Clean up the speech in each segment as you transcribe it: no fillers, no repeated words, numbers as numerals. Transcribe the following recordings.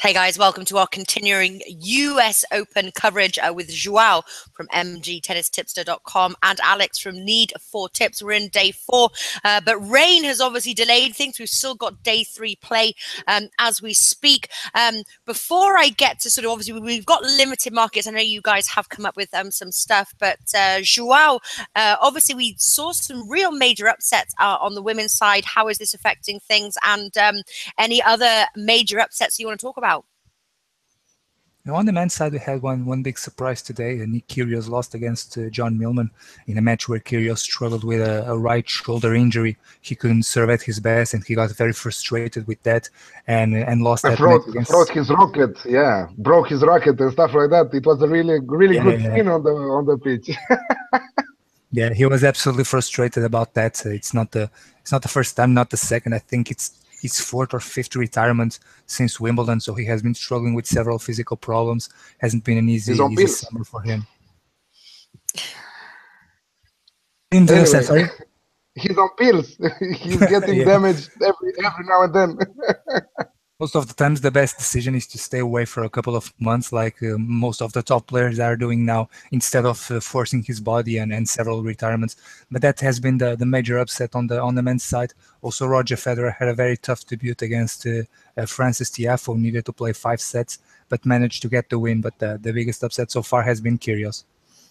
Hey guys, welcome to our continuing US Open coverage with Joao from MGTennisTipster.com and Alex from Need for Tips. We're in day 4, but rain has obviously delayed things. We've still got day 3 play as we speak. Before I get to sort of, obviously we've got limited markets. I know you guys have come up with some stuff, but Joao, obviously we saw some real major upsets on the women's side. How is this affecting things, and any other major upsets you want to talk about? Now, on the men's side, we had one big surprise today. Nick Kyrgios lost against John Millman in a match where Kyrgios struggled with a right shoulder injury. He couldn't serve at his best, and he got very frustrated with that and lost that match against... Broke his racket, yeah, broke his racket and stuff like that. It was a really good scene on the pitch. Yeah, he was absolutely frustrated about that. It's not the first time, not the second. I think it's his 4th or 5th retirement since Wimbledon, so he has been struggling with several physical problems. Hasn't been an easy summer for him. Anyway, sorry? He's on pills. He's getting damaged every now and then. Most of the times, the best decision is to stay away for a couple of months, like most of the top players are doing now, instead of forcing his body and several retirements. But that has been the major upset on the men's side. Also, Roger Federer had a very tough debut against Francis Tiafoe, needed to play 5 sets, but managed to get the win. But the biggest upset so far has been Kyrgios.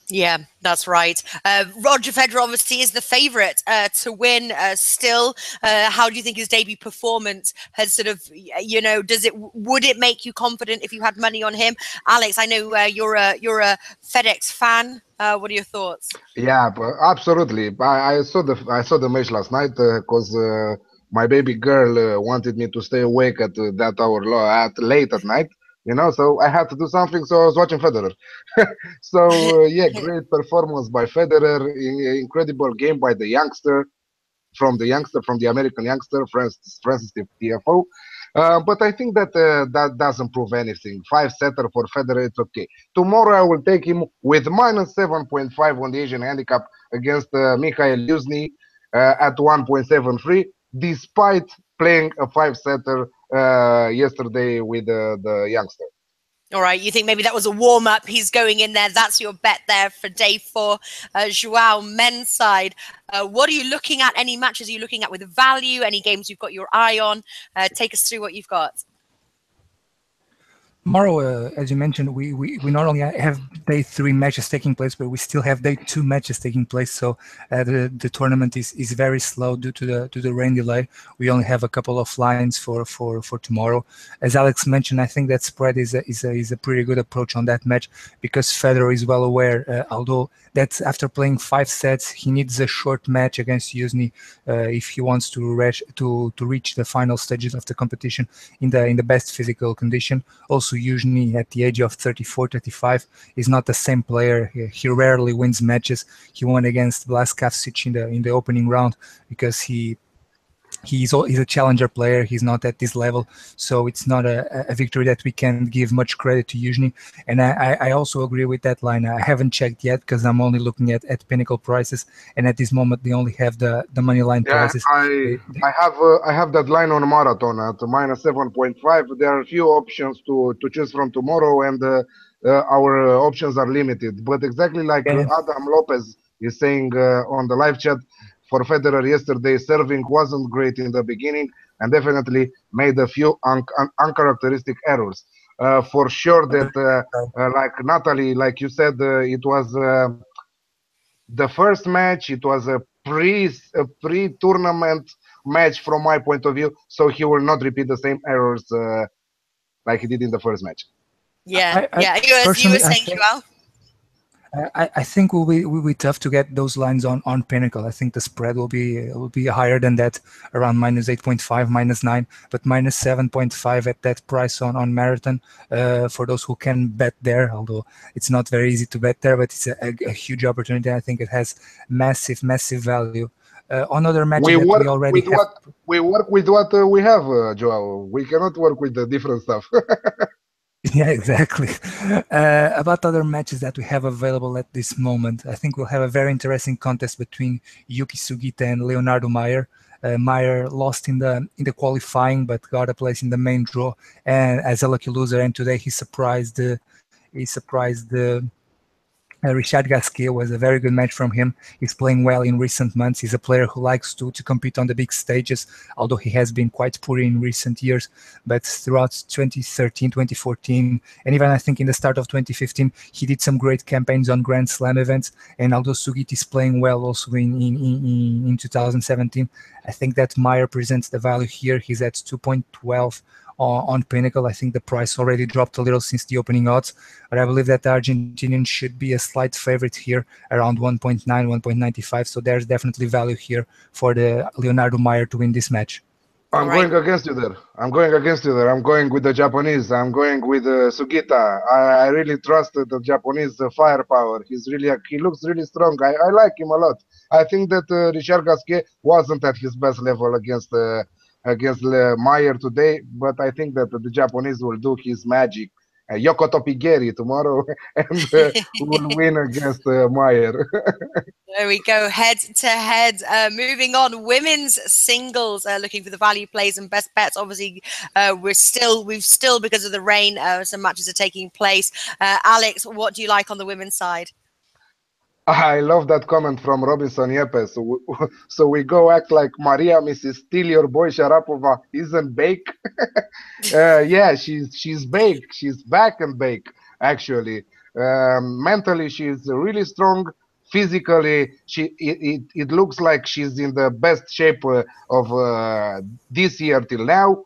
Yeah, that's right. Roger Federer obviously is the favourite to win still. How do you think his debut performance has sort of, would it make you confident if you had money on him? Alex, I know you're a FedEx fan. What are your thoughts? Yeah, absolutely. I saw the match last night because my baby girl wanted me to stay awake at that hour late at night. So I had to do something, so I was watching Federer. So, yeah, great performance by Federer, incredible game by the from the American youngster, Francis Tiafoe. But I think that that doesn't prove anything. 5-setter for Federer, it's okay. Tomorrow I will take him with -7.5 on the Asian handicap against Mikhail Yuzny at 1.73, despite playing a 5-setter yesterday with the youngster. All right, you think maybe that was a warm-up. He's going in there. That's your bet there for day 4. Joao, men's side. What are you looking at? Any matches are you looking at with value? Any games you've got your eye on? Take us through what you've got. Tomorrow, as you mentioned, we not only have day 3 matches taking place, but we still have day 2 matches taking place. So the tournament is very slow due to the rain delay. We only have a couple of lines for tomorrow. As Alex mentioned, I think that spread is a pretty good approach on that match, because Federer is well aware, although that after playing 5 sets, he needs a short match against Yuzny if he wants to reach the final stages of the competition in the best physical condition. Also, usually at the age of 34, 35, is not the same player. He rarely wins matches. He won against Blaskavcic in the opening round because he's a challenger player. He's not at this level, so it's not a victory that we can give much credit to Yuzny. And I also agree with that line. I haven't checked yet because I'm only looking at Pinnacle prices, and at this moment they only have the money line prices. I have that line on Marathon at -7.5. There are a few options to choose from tomorrow, and our options are limited. But exactly like Adam Lopez is saying on the live chat, for Federer yesterday, serving wasn't great in the beginning and definitely made a few uncharacteristic errors. For sure that, like Natalie, like you said, it was the first match. It was a pre-tournament match from my point of view, so he will not repeat the same errors like he did in the first match. Yeah, you were saying, Joao? I think will be tough to get those lines on Pinnacle. I think the spread will be higher than that, around -8.5, -9, but -7.5 at that price on Marathon for those who can bet there. Although it's not very easy to bet there, but it's a huge opportunity. I think it has massive value. On other matches we work with what we have, Joao. We cannot work with the different stuff. Yeah, exactly. About other matches that we have available at this moment, I think we'll have a very interesting contest between Yuki Sugita and Leonardo Mayer. Meyer lost in the qualifying, but got a place in the main draw, and as a lucky loser. And today he surprised Richard Gasquet. Was a very good match from him. He's playing well in recent months. He's a player who likes to compete on the big stages, although he has been quite poor in recent years. But throughout 2013, 2014, and even I think in the start of 2015, he did some great campaigns on Grand Slam events. And although Sugit is playing well also in 2017, I think that Meyer presents the value here. He's at 2.12 on Pinnacle. I think the price already dropped a little since the opening odds, but I believe that the Argentinian should be a slight favorite here, around 1.9, 1.95. So there's definitely value here for the Leonardo Meyer to win this match. I'm going against you there. I'm going with the Japanese. I'm going with Sugita. I really trust the Japanese firepower. He looks really strong. I like him a lot. I think that Richard Gasquet wasn't at his best level against Meyer today, but I think that the Japanese will do his magic. Yoko Topigeri tomorrow and will win against Meyer. There we go, head to head. Moving on, women's singles, looking for the value plays and best bets. Obviously, we've still because of the rain, some matches are taking place. Alex, what do you like on the women's side? I love that comment from Robinson Yepes. So we go act like Maria, Mrs. Steal Your Boy Sharapova isn't bake. Yeah, she's bake. She's back and bake, actually. Mentally, she's really strong. Physically, it looks like she's in the best shape of this year till now.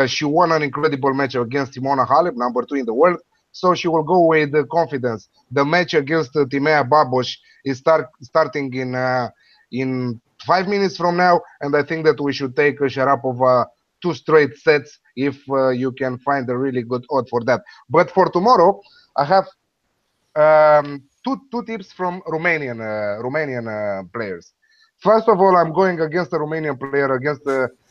She won an incredible match against Simona Halep, number 2 in the world. So she will go with confidence. The match against Timea Babos is starting in 5 minutes from now, and I think that we should take Sharapova 2 straight sets if you can find a really good odd for that. But for tomorrow, I have two tips from Romanian players. First of all, I'm going against a Romanian player, against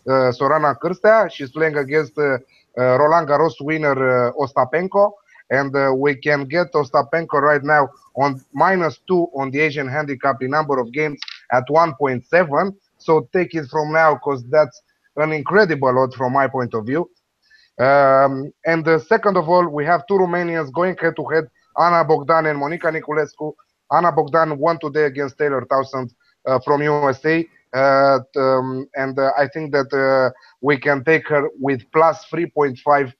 Sorana Cârstea. She's playing against Roland Garros winner Ostapenko. And we can get Ostapenko right now on -2 on the Asian handicap in number of games at 1.7. So take it from now, because that's an incredible odd from my point of view. And second of all, we have 2 Romanians going head-to-head, Ana Bogdan and Monica Niculescu. Ana Bogdan won today against Taylor Townsend from USA. And I think that we can take her with plus 3.5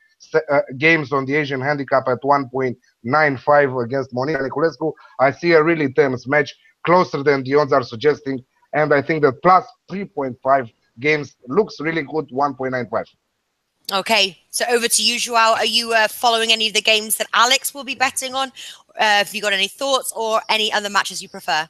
games on the Asian handicap at 1.95 against Monica Niculescu. I see a really tense match, closer than the odds are suggesting, and I think that plus 3.5 games looks really good, 1.95. Okay, so over to you, Joao. Are you following any of the games that Alex will be betting on? Have you got any thoughts or any other matches you prefer?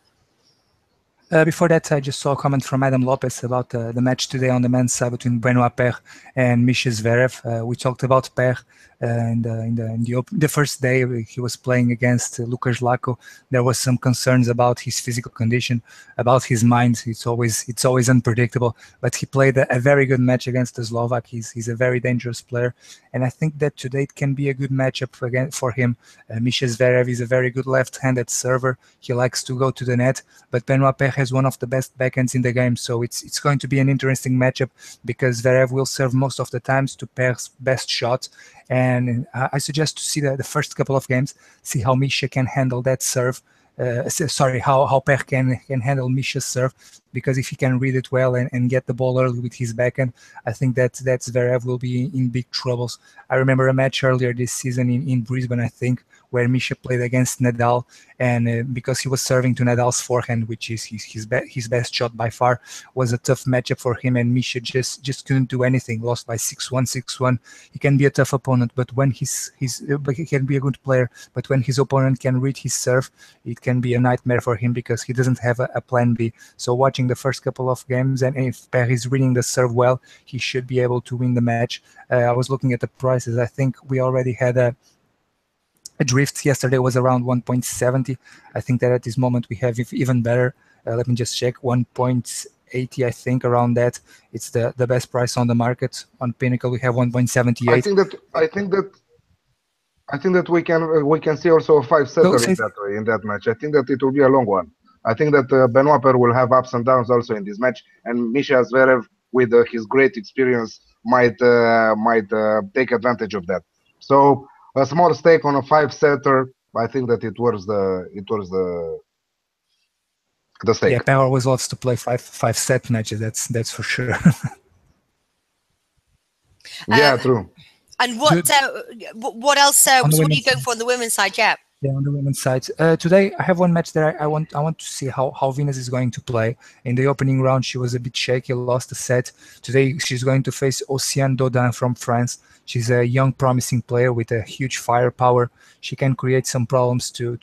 Before that, I just saw a comment from Adam Lopez about the match today on the men's side between Benoit Paire and Mischa Zverev. We talked about Paire in the first day he was playing against Lucas Lacko. There was some concerns about his physical condition, about his mind. It's always unpredictable. But he played a very good match against the Slovak. He's a very dangerous player, and I think that today it can be a good matchup again for him. Mischa Zverev is a very good left-handed server. He likes to go to the net, but Benoit Paire has one of the best backhands in the game, so it's going to be an interesting matchup because Zverev will serve most of the times to Paire's best shot, and I suggest to see the first couple of games, see how Mischa can handle that serve. How Paire can handle Mischa's serve, because if he can read it well and get the ball early with his backhand, I think that Zverev will be in big troubles. I remember a match earlier this season in Brisbane, I think, where Mischa played against Nadal, and because he was serving to Nadal's forehand, which is his best shot by far, was a tough matchup for him, and Mischa just couldn't do anything, lost by 6-1, 6-1. He can be a tough opponent, but when he can be a good player, but when his opponent can read his serve, it can be a nightmare for him because he doesn't have a plan B. So watching the first couple of games, and if Paire is reading the serve well, he should be able to win the match. I was looking at the prices. I think we already had a drift yesterday was around 1.70. I think that at this moment we have even better. Let me just check, 1.80. I think around that. It's the best price on the market. On Pinnacle we have 1.78. I think that we can see also a 5-setter in that match. I think that it will be a long one. I think that Benoit Paire will have ups and downs also in this match, and Mischa Zverev with his great experience, might take advantage of that. So a small stake on a 5-setter, I think that the stake. Yeah, Pam always loves to play five set matches. That's for sure. Yeah, true. And what else? What are you going for on the women's side? Yeah, on the women's side. Today, I have one match that I want to see how Venus is going to play. In the opening round, she was a bit shaky, lost a set. Today, she's going to face Océane Dodin from France. She's a young, promising player with a huge firepower. She can create some problems to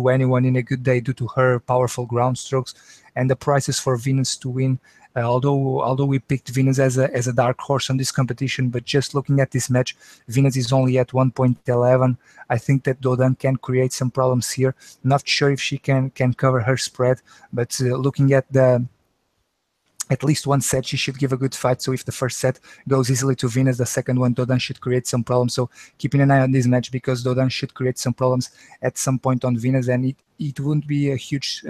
anyone in a good day due to her powerful ground strokes. And the prices for Venus to win, although we picked Venus as a dark horse on this competition, but just looking at this match, Venus is only at 1.11. I think that Dodin can create some problems here. Not sure if she can cover her spread, but looking at at least one set, she should give a good fight. So if the first set goes easily to Venus, the second one, Dodin should create some problems. So keeping an eye on this match, because Dodin should create some problems at some point on Venus, and it wouldn't be a huge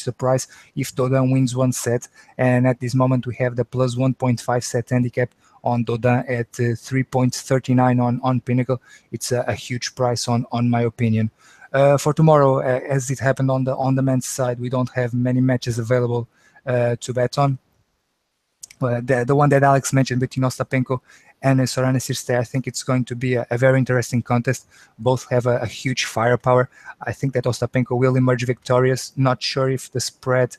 surprise if Dodin wins one set. And at this moment, we have the plus 1.5 set handicap on Dodin at 3.39 on Pinnacle. It's a huge price on my opinion. For tomorrow, as it happened on the men's side, we don't have many matches available to bet on. The one that Alex mentioned between Ostapenko and Sorana Cîrstea, I think it's going to be a very interesting contest. Both have a huge firepower. I think that Ostapenko will emerge victorious. Not sure if the spread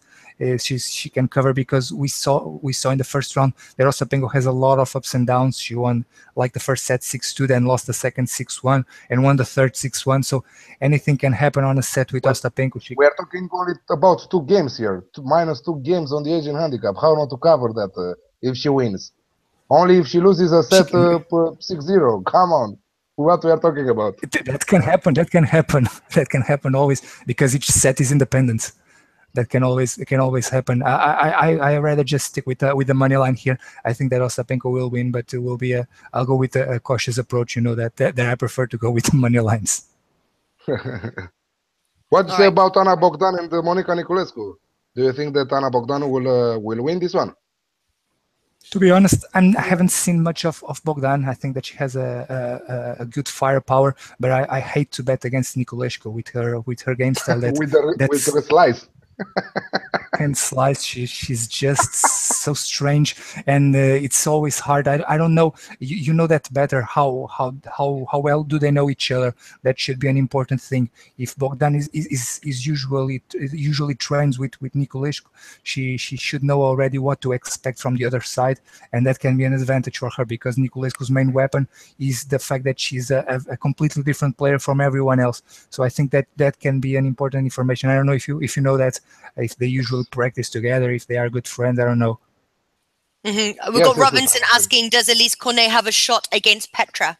she can cover, because we saw in the first round that Ostapenko has a lot of ups and downs. She won like the first set 6-2, then lost the second 6-1, and won the third 6-1. So anything can happen on a set with Ostapenko. We are talking only about 2 games here, minus 2 games on the Asian handicap. How not to cover that if she wins? Only if she loses a set 6-0. Come on. What we are talking about? That can happen. That can happen. That can happen always, because each set is independent. That can always happen. I rather just stick with the money line here. I think that Ostapenko will win, but it will be I'll go with a cautious approach. You know that I prefer to go with the money lines. What do you say about Ana Bogdan and Monica Niculescu? Do you think that Ana Bogdan will win this one? To be honest, I haven't seen much of Bogdan. I think that she has a good firepower, but I hate to bet against Niculescu with her game style. with the slice. And slice, she's just so strange, and it's always hard. I don't know. You know that better. How well do they know each other? That should be an important thing. If Bogdan is usually trains with Niculescu, she should know already what to expect from the other side, and that can be an advantage for her, because Niculescu's main weapon is the fact that she's a completely different player from everyone else. So I think that can be an important information. I don't know if you know that. If they usually practice together, if they are good friends, I don't know. We've got Robinson asking, does Elise Cornet have a shot against Petra?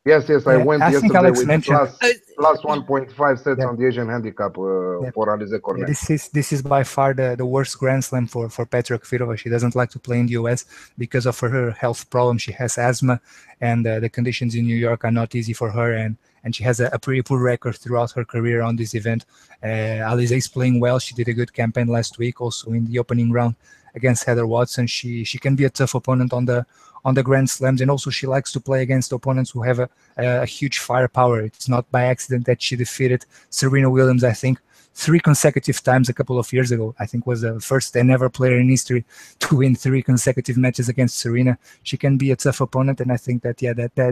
Yes, I went yesterday with plus 1.5 sets on the Asian handicap for Alize Cornet. This is by far the worst Grand Slam for Petra Kvitova. She doesn't like to play in the US because of her health problem. She has asthma, and the conditions in New York are not easy for her, and she has a pretty poor record throughout her career on this event. Alize is playing well. She did a good campaign last week, also in the opening round against Heather Watson. She can be a tough opponent on the Grand Slams, and also she likes to play against opponents who have a huge firepower. It's not by accident that she defeated Serena Williams, I think, 3 consecutive times a couple of years ago. I think was the first and ever player in history to win 3 consecutive matches against Serena. She can be a tough opponent, and I think that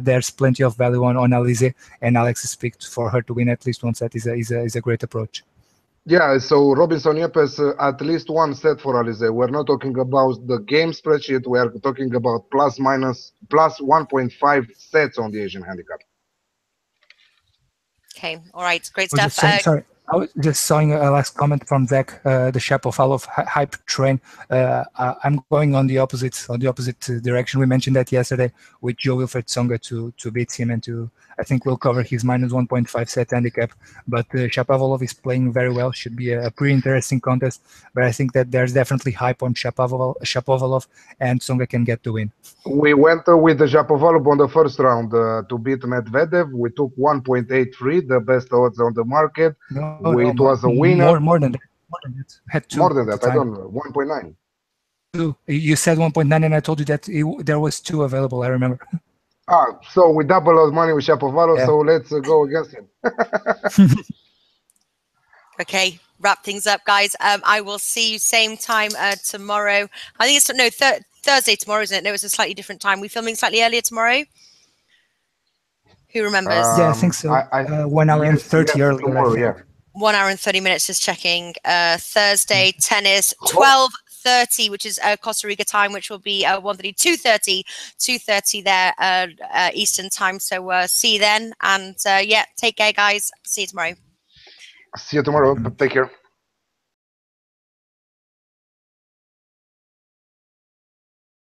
there's plenty of value on Alize, and Alex picked for her to win at least one set is a great approach. Yeah, so Robinson Yepes, at least one set for Alize. We're not talking about the game spreadsheet. We are talking about plus 1.5 sets on the Asian handicap. Okay, all right, great stuff. Sorry, I was just saw a last comment from Zach, the Shapovalov hype train. I'm going on the opposite direction. We mentioned that yesterday with Joao-Wilfried Tsonga to beat him, and I think we'll cover his minus 1.5 set handicap. But Shapovalov is playing very well. Should be a pretty interesting contest. But I think that there's definitely hype on Shapovalov, and Tsonga can get the win. We went with the Shapovalov on the first round to beat Medvedev. We took 1.83, the best odds on the market. It was a winner. More than that. More than that. I don't know. 1.9. 2. You said 1.9, and I told you that there was 2 available. I remember. So we double our money with Shapovalov, Yeah. so let's go against him. Okay, wrap things up, guys. I will see you same time tomorrow. I think it's Thursday tomorrow, isn't it? No, it's a slightly different time. We're filming slightly earlier tomorrow. Who remembers? Yeah, I think so. 1 hour and 30 earlier, tomorrow, I think. yeah. 1 hour and 30 minutes, just checking. Thursday tennis 12:30, which is Costa Rica time, which will be 1:30, 2:30 there Eastern time. So see you then, and yeah, take care, guys. See you tomorrow. See you tomorrow. Take care.